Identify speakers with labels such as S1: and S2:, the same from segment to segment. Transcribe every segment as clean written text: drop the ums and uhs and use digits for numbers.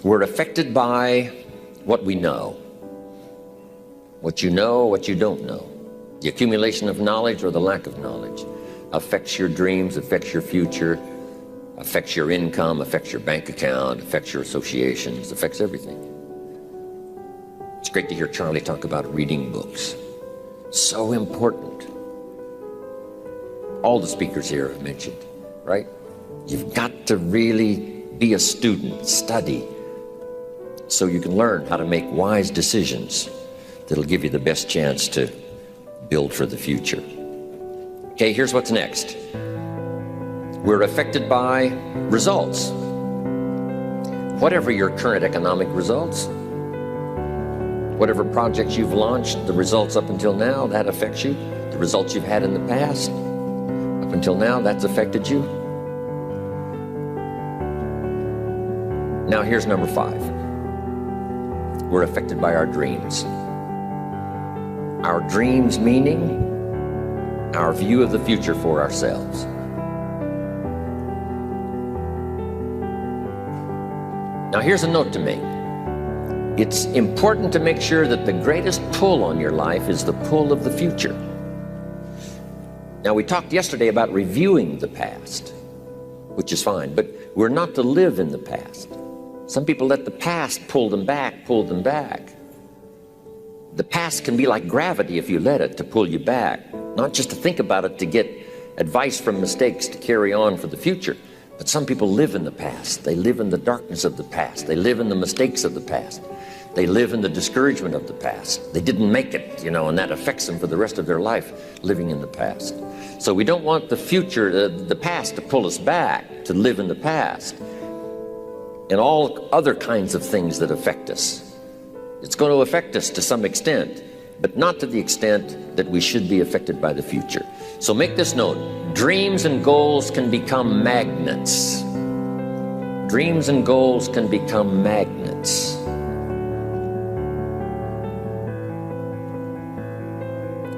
S1: We're affected by what we know. What you know, what you don't know. The accumulation of knowledge or the lack of knowledge affects your dreams, affects your future, affects your income, affects your bank account, affects your associations, affects everything. It's great to hear Charlie talk about reading books. So important. All the speakers here have mentioned, right? You've got to really be a student, study, so you can learn how to make wise decisions that'll give you the best chance to build for the future. Okay, here's what's next. We're affected by results. Whatever your current economic results, whatever projects you've launched, the results up until now, that affects you. The results you've had in the past, up until now, that's affected you. Now here's number 5. We're affected by our dreams. Our dreams meaning our view of the future for ourselves. Now here's a note to make. It's important to make sure that the greatest pull on your life is the pull of the future. Now we talked yesterday about reviewing the past, which is fine, but we're not to live in the past. Some people let the past pull them back. The past can be like gravity if you let it to pull you back, not just to think about it to get advice from mistakes to carry on for the future. But some people live in the past. They live in the darkness of the past. They live in the mistakes of the past. They live in the discouragement of the past. They didn't make it, and that affects them for the rest of their life, living in the past. So we don't want the future, the past, to pull us back, to live in the past, and all other kinds of things that affect us. It's going to affect us to some extent, but not to the extent that we should be affected by the future. So make this note. Dreams and goals can become magnets. Dreams and goals can become magnets.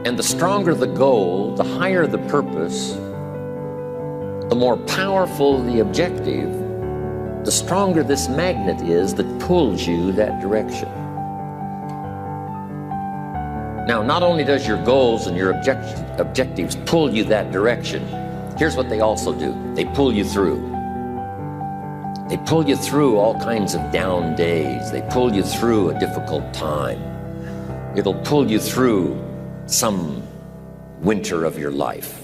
S1: And the stronger the goal, the higher the purpose, the more powerful the objective, the stronger this magnet is that pulls you that direction. Now, not only does your goals and your objectives pull you that direction, here's what they also do. They pull you through. They pull you through all kinds of down days. They pull you through a difficult time. It'll pull you through some winter of your life.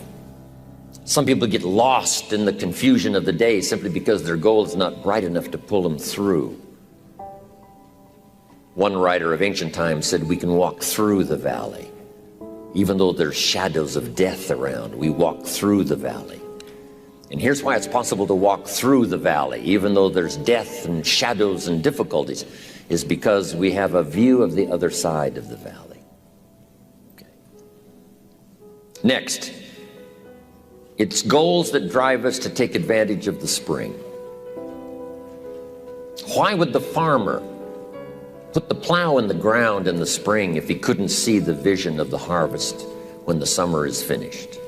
S1: Some people get lost in the confusion of the day simply because their goal is not bright enough to pull them through. One writer of ancient times said we can walk through the valley. Even though there's shadows of death around, we walk through the valley. And here's why it's possible to walk through the valley, even though there's death and shadows and difficulties, is because we have a view of the other side of the valley. Okay. Next, it's goals that drive us to take advantage of the spring. Why would the farmer put the plow in the ground in the spring if he couldn't see the vision of the harvest when the summer is finished?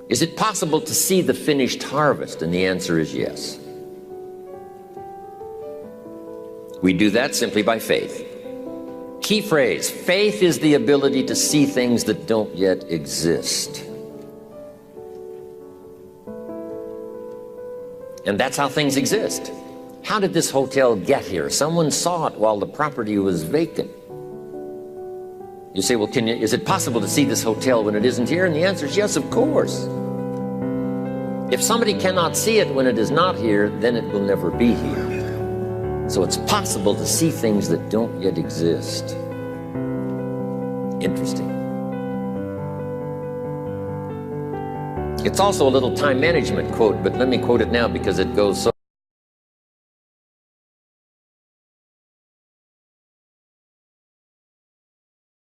S1: Is it possible to see the finished harvest? And the answer is yes. We do that simply by faith. Key phrase, faith is the ability to see things that don't yet exist. And that's how things exist. How did this hotel get here? Someone saw it while the property was vacant. You say, well, is it possible to see this hotel when it isn't here? And the answer is yes, of course. If somebody cannot see it when it is not here, then it will never be here. So it's possible to see things that don't yet exist. Interesting. It's also a little time management quote, but let me quote it now because it goes so